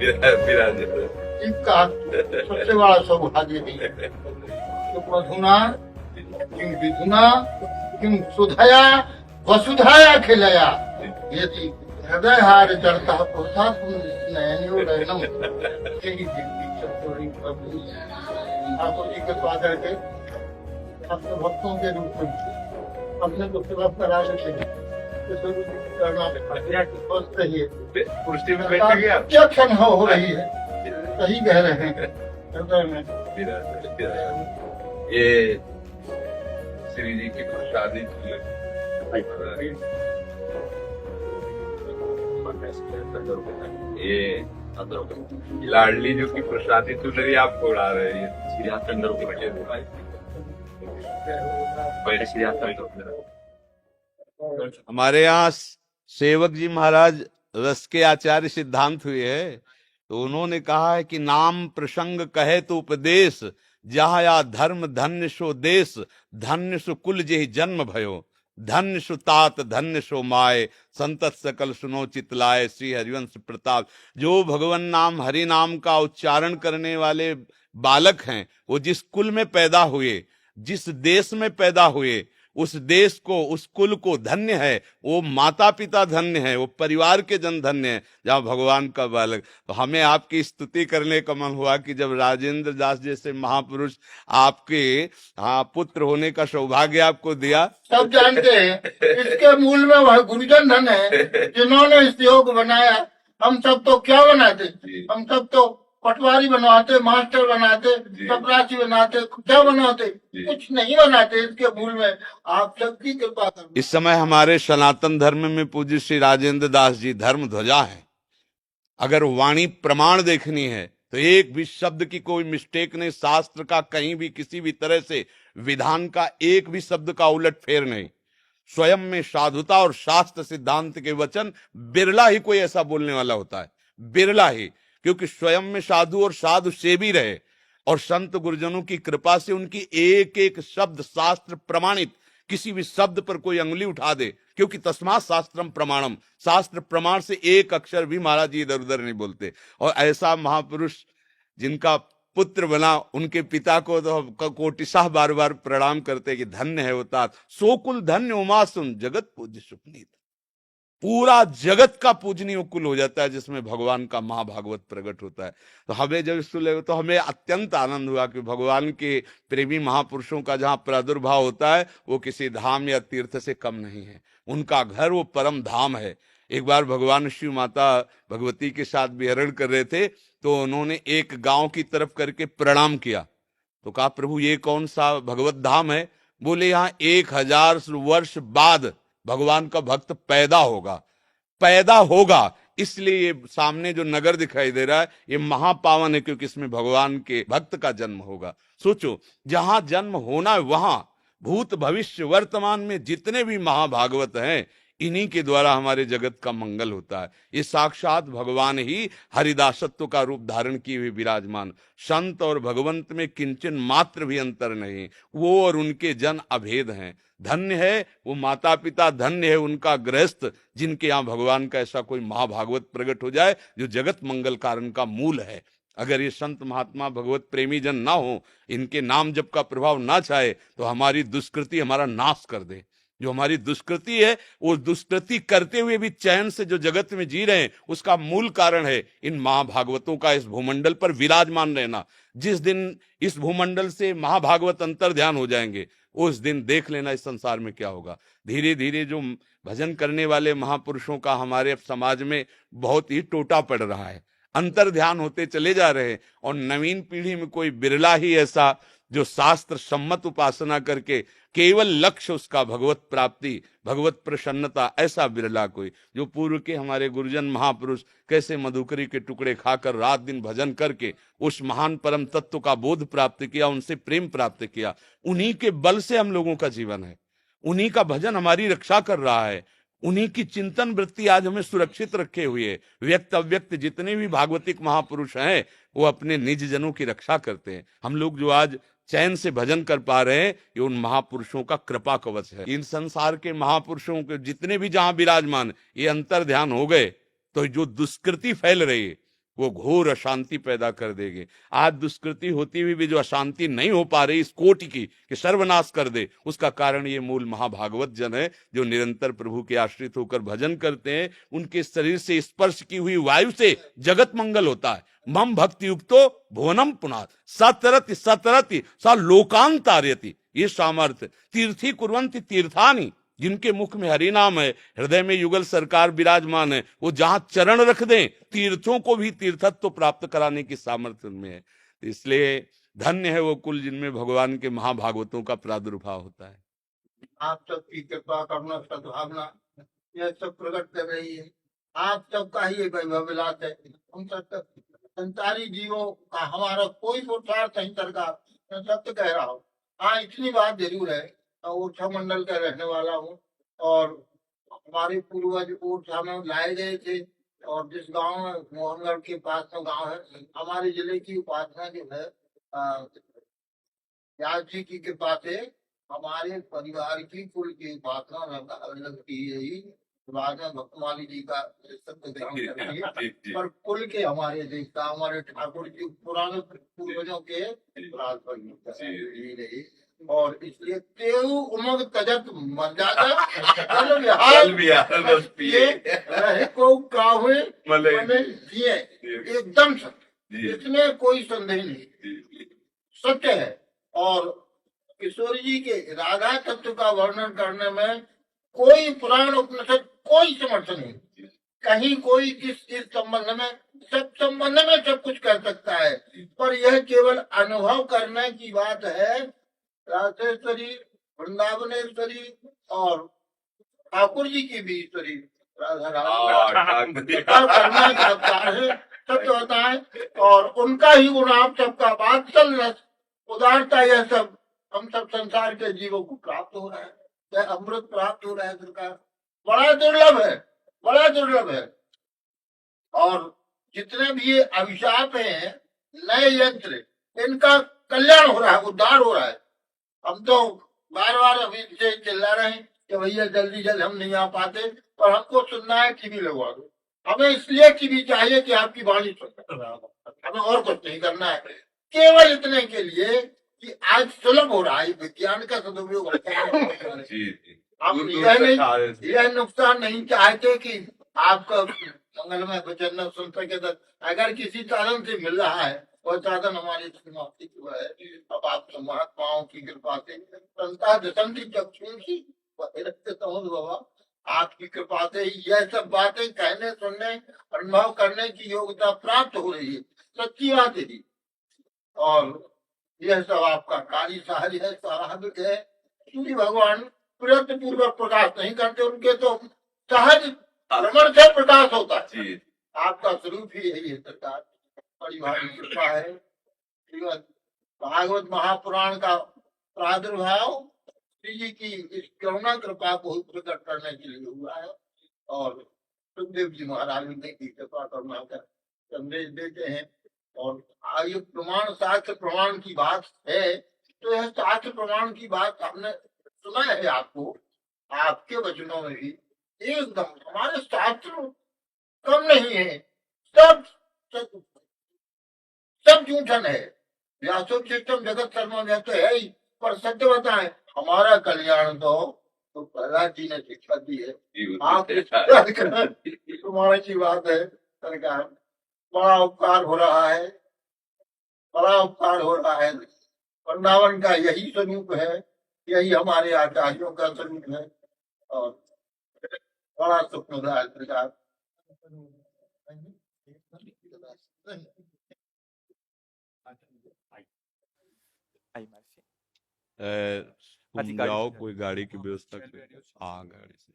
इसका सबसे बड़ा सौभाग्य भी है। तो मधुना किम विधुना किम सुधया वसुधाया खिलया यदि हृदय हार जड़ता होता नयनियो नयनम यही जिंदगी चतुरी प्रभु ठाकुर जी के स्वागत के अपने भक्तों के रूप में अपने को सेवा करा देते हैं। स्वस्थ रहिए, कुर्सी में बैठ गया क्या क्षण हो रही है, सही कह रहे हैं हृदय में। ये श्री जी की प्रसादी ये लाडली जो की प्रसादी चुनरी आपको उड़ा रहे हैं। हमारे यहाँ सेवक जी महाराज रस के आचार्य सिद्धांत हुए है, तो उन्होंने कहा है कि नाम प्रसंग कहे तो उपदेश, जहाँ या धर्म धन्य सो देश, धन्य सो कुल जेहि जन्म भयो, धन्य सो तात धन्य सो माय, संतत सकल सुनो चितलाए, श्री हरिवंश प्रताप। जो भगवान नाम हरि नाम का उच्चारण करने वाले बालक हैं, वो जिस कुल में पैदा हुए, जिस देश में पैदा हुए, उस देश को, उस कुल को धन्य है, वो माता पिता धन्य है, वो परिवार के जन धन्य है जहाँ भगवान का बालक। तो हमें आपकी स्तुति करने का मन हुआ कि जब राजेंद्र दास जैसे महापुरुष आपके पुत्र होने का सौभाग्य आपको दिया। सब जानते हैं इसके मूल में वह गुरुजन धन है जिन्होंने इस योग बनाया। हम सब तो क्या बनाते, हम सब तो पटवारी बनवाते, मास्टर बनाते, चपरासी बनाते, क्या बनाते, कुछ नहीं बनाते। इसके मूल में आप सबकी कृपा करो। इस समय हमारे सनातन धर्म में पूज्य श्री राजेंद्र दास जी धर्म ध्वजा है। अगर वाणी प्रमाण देखनी है तो एक भी शब्द की कोई मिस्टेक नहीं, शास्त्र का कहीं भी किसी भी तरह से विधान का एक भी शब्द का उलट फेर नहीं। स्वयं में साधुता और शास्त्र सिद्धांत के वचन बिरला ही कोई ऐसा बोलने वाला होता है, बिरला ही, क्योंकि स्वयं में साधु और साधु से भी रहे और संत गुरुजनों की कृपा से उनकी एक एक शब्द शास्त्र प्रमाणित। किसी भी शब्द पर कोई अंगुली उठा दे, क्योंकि तस्मात् शास्त्रम प्रमाणम, शास्त्र प्रमाण से एक अक्षर भी महाराज जी इधर उधर नहीं बोलते। और ऐसा महापुरुष जिनका पुत्र बना, उनके पिता को तो कोटिशाह बार बार प्रणाम करते कि धन्य है वो तात, सोकुल धन्य उमा सुन जगत पूज्य सुपनीत। पूरा जगत का पूजनीय कुल हो जाता है जिसमें भगवान का महाभागवत प्रकट होता है। तो हमें जब सुने तो हमें अत्यंत आनंद हुआ कि भगवान के प्रेमी महापुरुषों का जहाँ प्रादुर्भाव होता है वो किसी धाम या तीर्थ से कम नहीं है। उनका घर वो परम धाम है। एक बार भगवान शिव माता भगवती के साथ विहरण कर रहे थे, तो उन्होंने एक गांव की तरफ करके प्रणाम किया। तो कहा, प्रभु ये कौन सा भगवत धाम है? बोले, यहाँ 1000 वर्ष बाद भगवान का भक्त पैदा होगा। इसलिए ये सामने जो नगर दिखाई दे रहा है ये महापावन है, क्योंकि इसमें भगवान के भक्त का जन्म होगा। सोचो, जहां जन्म होना है वहां भूत भविष्य वर्तमान में जितने भी महाभागवत हैं, इन्हीं के द्वारा हमारे जगत का मंगल होता है। ये साक्षात भगवान ही हरिदासत्व का रूप धारण किए हुए विराजमान। संत और भगवंत में किंचन मात्र भी अंतर नहीं, वो और उनके जन अभेद हैं। धन्य है वो माता पिता, धन्य है उनका गृहस्थ जिनके यहाँ भगवान का ऐसा कोई महाभागवत प्रकट हो जाए जो जगत मंगल कारण का मूल है। अगर ये संत महात्मा भगवत प्रेमी जन ना हो, इनके नाम जप का प्रभाव ना चाहे, तो हमारी दुष्कृति हमारा नाश कर दे। जो हमारी दुष्कृति है, वो दुष्कृति करते हुए भी चैन से जो जगत में जी रहे हैं, उसका मूल कारण है इन महाभागवतों का इस भूमंडल पर विराजमान रहना। जिस दिन इस भूमंडल से महाभागवत अंतर ध्यान हो जाएंगे, उस दिन देख लेना इस संसार में क्या होगा। धीरे धीरे जो भजन करने वाले महापुरुषों का हमारे समाज में बहुत ही टोटा पड़ रहा है, अंतर ध्यान होते चले जा रहे हैं। और नवीन पीढ़ी में कोई बिरला ही ऐसा जो शास्त्र सम्मत उपासना करके केवल लक्ष्य उसका भगवत प्राप्ति, भगवत प्रसन्नता, ऐसा बिरला कोई। जो पूर्व के हमारे गुरुजन महापुरुष कैसे मधुकरी के टुकड़े खाकर रात दिन भजन करके उस महान परम तत्व का बोध प्राप्त किया, उनसे प्रेम प्राप्त किया, उन्हीं के बल से हम लोगों का जीवन है। उन्हीं का भजन हमारी रक्षा कर रहा है। उन्हीं की चिंतन वृत्ति आज हमें सुरक्षित रखे हुए। व्यक्त अव्यक्त जितने भी भागवतिक महापुरुष हैं, वो अपने निज जनों की रक्षा करते हैं। हम लोग जो आज चैन से भजन कर पा रहे हैं, ये उन महापुरुषों का कृपा कवच है। इन संसार के महापुरुषों के जितने भी जहां विराजमान, ये अंतर ध्यान हो गए तो जो दुष्कृति फैल रही है वो घोर अशांति पैदा कर देंगे। आज दुष्कृति होती हुई भी जो अशांति नहीं हो पा रही इस कोटि की कि सर्वनाश कर दे, उसका कारण ये मूल महाभागवत जन है जो निरंतर प्रभु के आश्रित होकर भजन करते हैं। उनके शरीर से स्पर्श की हुई वायु से जगत मंगल होता है। मम भक्ति युक्तो भुवनम पुनात् सतरति सतरति सा लोकांतार्यति। ये सामर्थ्य तीर्थी कुर्वन्ति तीर्थानि, जिनके मुख में हरि नाम है, हृदय में युगल सरकार विराजमान है, वो जहां चरण रख दें तीर्थों को भी तीर्थत्व प्राप्त कराने की सामर्थ्य उनमें है। इसलिए धन्य है वो कुल जिनमें भगवान के महाभागवतों का प्रादुर्भाव होता है। आप सबकी कृपा करुणा सद्भावना यह सब प्रकट कर रही है। आप सबका ही एक विलास है। हम सब संसारी जीवों का हमारा कोई पुरुषार्थ नहीं सरकार, मैं सत्य कह रहा हूँ। हाँ, इतनी बात जरूर है, ओरछा मंडल का रहने वाला हूँ और हमारे पूर्वज ओरछा में लाए गए थे और जिस गांव में मोहनगढ़ के पास में गांव है, हमारे जिले की उपासना जो है व्यास जी की कृपा से हमारे परिवार की कुल की उपासना लगती है। बाद में भक्तमाली जी का सत्य ग्रहण करती है, पर कुल के हमारे देवता हमारे ठाकुर जी पुराने पूर्वजों के रही और इसलिए तेऊ उमंग तजत मर जाता को काहुए दिए, एकदम सत्य, इसमें कोई संदेह नहीं, सत्य है। और किशोर जी के राधा तत्व का वर्णन करने में कोई पुराण उपनिषद कोई समर्थन नहीं, कहीं कोई इस संबंध में सब कुछ कर सकता है, पर यह केवल अनुभव करने की बात है। राधेश्वरी, वृंदावनेश्वरी और ठाकुर जी की भी ईश्वरी राधा करना चाहता है, सत्य बताए, और उनका ही गुण आप सबका वात्सल्य उदारता, यह सब हम सब संसार के जीवों को प्राप्त हो रहा है, यह अमृत प्राप्त हो रहा है। सरकार बड़ा दुर्लभ है, बड़ा दुर्लभ है। और जितने भी ये अभिशाप हैं, नए यंत्र, इनका कल्याण हो रहा है, उद्धार हो रहा है। हम तो बार बार अभी से चिल्ला रहे हैं कि भैया जल्दी जल्दी हम नहीं आ पाते, पर हमको सुनना है टीवी लगवा दो। हमें इसलिए टीवी चाहिए कि आपकी वाणी सुन, हमें और कुछ नहीं करना है, केवल इतने के लिए कि आज सुलभ हो रहा है, विज्ञान का सदुपयोग होता है। हम यह नुकसान नहीं चाहते कि आपका मंगलमय वचन न सुन सके, तो अगर किसी साधन से मिल रहा है और साधन हमारी समाप्ति हुआ है, अब आप महात्माओं की कृपा से संता दशंति चक्षुषी बाबा, आपकी कृपा से यह सब बातें कहने, सुनने, अनुभव करने की योग्यता प्राप्त हो रही है। सच्ची बात है और यह सब आपका कार्य साहरी है, स्वाभाविक है। सूर्य भगवान प्रयत्न पूर्वक प्रकाश नहीं करते, उनके तो सहज भ्रमण से प्रकाश होता है। आपका स्वरूप ही यही है सरकार, बड़ी भारी कृपा है। भागवत महापुराण का प्रादुर्भाव श्री जी की इस करुणा कृपा को प्रकट करने के लिए हुआ है और सुखदेव जी महाराज ने की कृपा करुणा कर संदेश देते हैं। और आयु प्रमाण शास्त्र प्रमाण की बात है, तो यह शास्त्र प्रमाण की बात हमने सुना है आपको, आपके वचनों में भी एकदम हमारे शास्त्र कम नहीं है, सब सब झूठन है। व्यासोचितम जगत सर्वम यह तो है ही, पर सत्य बताएं हमारा कल्याण तो प्रहलाद जी ने शिक्षा दी है। आप प्रमाण की बात है सरकार, बड़ा उपकार हो रहा है, बड़ा उपकार हो रहा है। वृंदावन का यही स्वरूप है, यही हमारे आचार्यों का स्वरूप है और बड़ा सुख मिल रहा है सरकार। तुम जाओ, कोई गाड़ी की व्यवस्था करो। हाँ, गाड़ी से